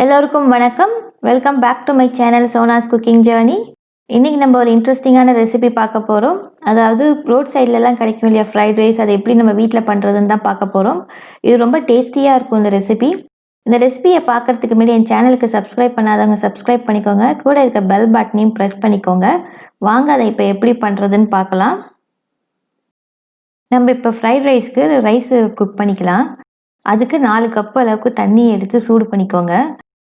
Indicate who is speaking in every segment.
Speaker 1: எல்லோருக்கும் வணக்கம். Welcome back to my channel Sona's cooking journey. இன்றைக்கி நம்ம ஒரு இன்ட்ரெஸ்டிங்கான ரெசிபி பார்க்க போகிறோம். அதாவது ரோட் சைட்லலாம் கிடைக்கும் இல்லையா ஃப்ரைட் ரைஸ், அதை எப்படி நம்ம வீட்டில் பண்ணுறதுன்னு தான் பார்க்க போகிறோம். இது ரொம்ப டேஸ்டியாக இருக்கும் இந்த ரெசிபி. இந்த ரெசிபியை பார்க்குறதுக்கு முன்னாடி என் சேனலுக்கு சப்ஸ்கிரைப் பண்ணாதவங்க சப்ஸ்கிரைப் பண்ணிக்கோங்க. கூட இருக்க பெல் பட்டனையும் ப்ரெஸ் பண்ணிக்கோங்க. வாங்க அதை இப்போ எப்படி பண்ணுறதுன்னு பார்க்கலாம். நம்ம இப்போ ஃப்ரைட் ரைஸ்க்கு ரைஸ் குக் பண்ணிக்கலாம். அதுக்கு 4 கப் அளவுக்கு தண்ணி எடுத்து சூடு பண்ணிக்கோங்க.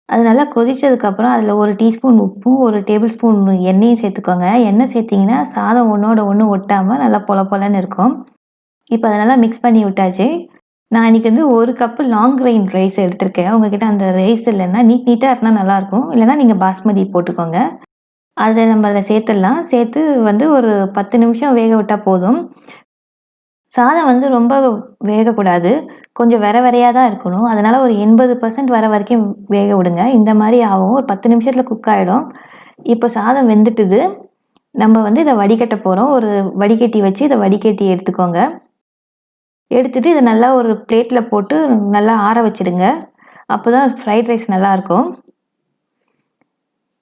Speaker 1: அது நல்லா கொதிச்சதுக்கப்புறம் அதில் 1 டீஸ்பூன் உப்பும் 1 டேபிள் ஸ்பூன் எண்ணெயும் சேர்த்துக்கோங்க. எண்ணெய் சேர்த்திங்கன்னா சாதம் ஒன்றோட ஒன்று ஒட்டாமல் நல்லா பொல பொலன்னு இருக்கும். இப்போ அதை நல்லா மிக்ஸ் பண்ணி விட்டாச்சு. நான் இன்றைக்கி வந்து 1 கப்பு லாங் கிரெயின் ரைஸ் எடுத்திருக்கேன். உங்ககிட்ட அந்த ரைஸ் இல்லைன்னா நீட்டாக இருந்தால் நல்லாயிருக்கும். இல்லைனா நீங்கள் பாஸ்மதி போட்டுக்கோங்க. அதை நம்ம அதில் சேர்த்துடலாம். சேர்த்து வந்து ஒரு 10 நிமிஷம் வேக விட்டால் போதும். சாதம் வந்து ரொம்ப வேகக்கூடாது, கொஞ்சம் வெரையாக தான் இருக்கணும். அதனால் ஒரு 80% வர வரைக்கும் வேக விடுங்க. இந்த மாதிரி ஆகும். ஒரு 10 நிமிஷத்தில் குக் ஆகிடும். இப்போ சாதம் வெந்துட்டுது. நம்ம வந்து இதை வடிகட்ட போகிறோம். ஒரு வடிகட்டி வச்சு இதை வடிகட்டி எடுத்துக்கோங்க. எடுத்துகிட்டு இதை நல்லா ஒரு பிளேட்டில் போட்டு நல்லா ஆற வச்சுடுங்க. அப்போ தான் ஃப்ரைட் ரைஸ் நல்லாயிருக்கும்.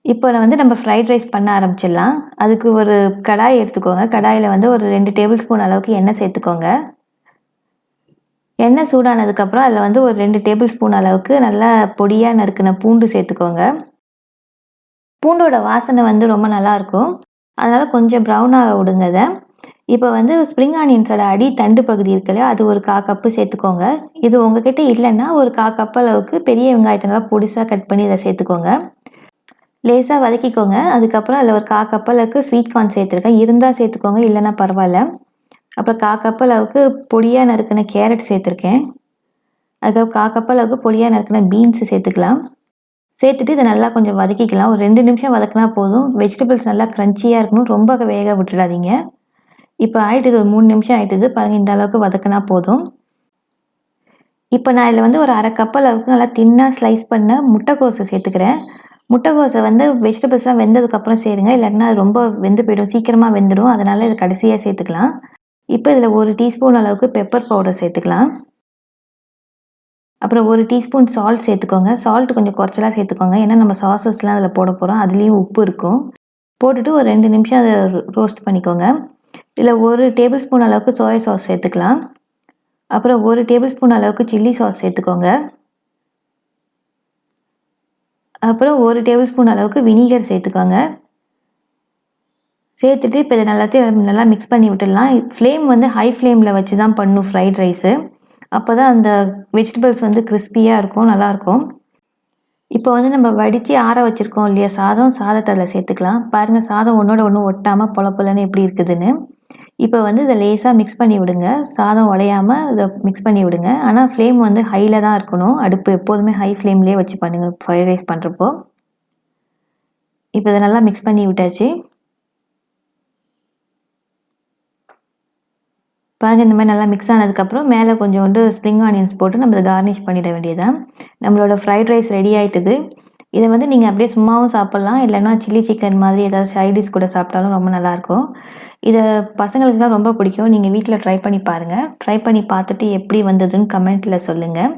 Speaker 1: இப்போ வந்து நம்ம ஃப்ரைட் ரைஸ் பண்ண ஆரம்பிச்சிடலாம். அதுக்கு ஒரு கடாய் எடுத்துக்கோங்க. கடாயில் வந்து ஒரு 2 டேபிள் ஸ்பூன் அளவுக்கு எண்ணெய் சேர்த்துக்கோங்க. எண்ணெய் சூடானதுக்கப்புறம் அதில் வந்து ஒரு 2 டேபிள் ஸ்பூன் அளவுக்கு நல்லா பொடியாக நறுக்கின பூண்டு சேர்த்துக்கோங்க. பூண்டோட வாசனை வந்து ரொம்ப நல்லாயிருக்கும். அதனால் கொஞ்சம் ப்ரௌனாக விடுங்க அதை. இப்போ வந்து ஸ்ப்ரிங் ஆனியன்ஸோட அடி தண்டு பகுதி இருக்குல்லையா, அது ஒரு 1/4 கப்பு சேர்த்துக்கோங்க. இது உங்ககிட்ட இல்லைன்னா ஒரு 1/4 கப் அளவுக்கு பெரிய வெங்காயத்தை நல்லா பொடிசாக கட் பண்ணி இதை சேர்த்துக்கோங்க. லேசாக வதக்கிக்கோங்க. அதுக்கப்புறம் அதில் ஒரு 1/4 கப் அளவுக்கு ஸ்வீட் கார்ன் சேர்த்துருக்கேன். இருந்தால் சேர்த்துக்கோங்க, இல்லைன்னா பரவாயில்ல. அப்புறம் 1/4 கப் அளவுக்கு பொடியாக நறுக்கின கேரட் சேர்த்துருக்கேன். அதுக்கப்புறம் 1/4 கப் அளவுக்கு பொடியாக நறுக்கின பீன்ஸ் சேர்த்துக்கலாம். சேர்த்துட்டு இதை நல்லா கொஞ்சம் வதக்கிக்கலாம். ஒரு 2 நிமிஷம் வதக்கினா போதும். வெஜிடபிள்ஸ் நல்லா க்ரன்ச்சியாக இருக்கணும், ரொம்ப வேக விட்டுடாதீங்க. இப்போ ஆயிட்டுது, ஒரு 3 நிமிஷம் ஆயிட்டுது பாருங்கள். இந்த அளவுக்கு வதக்கினா போதும். இப்போ நான் இதில் வந்து ஒரு 1/2 கப் அளவுக்கு நல்லா தின்னாக ஸ்லைஸ் பண்ண முட்டைக்கோஸை சேர்த்துக்கிறேன். முட்டைக்கோஸை வந்து வெஜிடபிள்ஸ்லாம் வெந்ததுக்கப்புறம் சேருங்க, இல்லைன்னா அது ரொம்ப வெந்து போயிடும், சீக்கிரமாக வெந்துடும். அதனால் இதை கடைசியாக சேர்த்துக்கலாம். இப்போ இதில் 1 டீஸ்பூன் அளவுக்கு பெப்பர் பவுடர் சேர்த்துக்கலாம். அப்புறம் 1 டீஸ்பூன் சால்ட் சேர்த்துக்கோங்க. சால்ட் கொஞ்சம் குறைச்சலாக சேர்த்துக்கோங்க, ஏன்னா நம்ம சாஸஸ்லாம் அதில் போட போகிறோம். அதுலேயும் உப்பு இருக்கும். போட்டுட்டு ஒரு 2 நிமிஷம் அதை ரோஸ்ட் பண்ணிக்கோங்க. இதில் 1 டேபிள் ஸ்பூன் அளவுக்கு சோய் சாஸ் சேர்த்துக்கலாம். அப்புறம் 1 டேபிள் ஸ்பூன் அளவுக்கு சில்லி சாஸ் சேர்த்துக்கோங்க. அப்புறம் 1 டேபிள் ஸ்பூன் அளவுக்கு வினிகர் சேர்த்துக்கோங்க. சேர்த்துட்டு இப்போ இதை எல்லாத்தையும் நல்லா மிக்ஸ் பண்ணி விட்டுடலாம். ஃப்ளேம் வந்து ஹை ஃப்ளேமில் வச்சு தான் பண்ணணும் ஃப்ரைட் ரைஸு. அப்போ தான் அந்த வெஜிடபிள்ஸ் வந்து கிறிஸ்பியாக இருக்கும், நல்லாயிருக்கும். இப்போ வந்து நம்ம வடித்து ஆற வச்சுருக்கோம் இல்லையா சாதத்தை அதில் சேர்த்துக்கலாம். பாருங்கள், சாதம் ஒன்றோட ஒன்று ஒட்டாமல் பொல பொலன்னு எப்படி இருக்குதுன்னு. இப்போ வந்து இதை லேசாக மிக்ஸ் பண்ணி விடுங்க. சாதம் உடையாமல் இதை மிக்ஸ் பண்ணி விடுங்க. ஆனால் ஃப்ளேம் வந்து ஹையில் தான் இருக்கணும். அடுப்பு எப்போதுமே ஹை ஃப்ளேம்லேயே வச்சு பண்ணுங்கள் ஃப்ரைட் ரைஸ் பண்ணுறப்போ. இப்போ இதை நல்லா மிக்ஸ் பண்ணி விட்டாச்சு. பாருங்கள், இந்த மாதிரி நல்லா மிக்ஸ் ஆனதுக்கப்புறம் மேலே கொஞ்சோண்டு ஸ்ப்ரிங் ஆனியன்ஸ் போட்டு நம்ம இதை கார்னிஷ் பண்ணிட வேண்டியதான். நம்மளோட ஃப்ரைட் ரைஸ் ரெடி ஆகிட்டுது. இதை வந்து நீங்கள் அப்படியே சும்மாவும் சாப்பிட்லாம், இல்லைன்னா சில்லி சிக்கன் மாதிரி ஏதாவது சைடிஷ் கூட சாப்பிட்டாலும் ரொம்ப நல்லாயிருக்கும். இதை பசங்களுக்குலாம் ரொம்ப பிடிக்கும். நீங்கள் வீட்டில் ட்ரை பண்ணி பாருங்கள். ட்ரை பண்ணி பார்த்துட்டு எப்படி வந்ததுன்னு கமெண்ட்டில் சொல்லுங்கள்.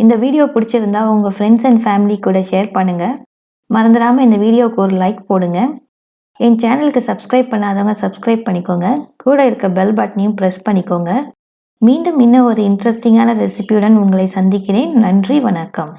Speaker 1: இந்த வீடியோ பிடிச்சிருந்தா உங்கள் ஃப்ரெண்ட்ஸ் அண்ட் ஃபேமிலி கூட ஷேர் பண்ணுங்கள். மறந்துடாமல் இந்த வீடியோவுக்கு ஒரு லைக் போடுங்க. என் சேனலுக்கு சப்ஸ்கிரைப் பண்ணாதவங்க சப்ஸ்கிரைப் பண்ணிக்கோங்க. கூட இருக்க பெல் பட்டனையும் ப்ரெஸ் பண்ணிக்கோங்க. மீண்டும் இன்னும் ஒரு இன்ட்ரெஸ்டிங்கான ரெசிபியுடன் உங்களை சந்திக்கிறேன். நன்றி, வணக்கம்.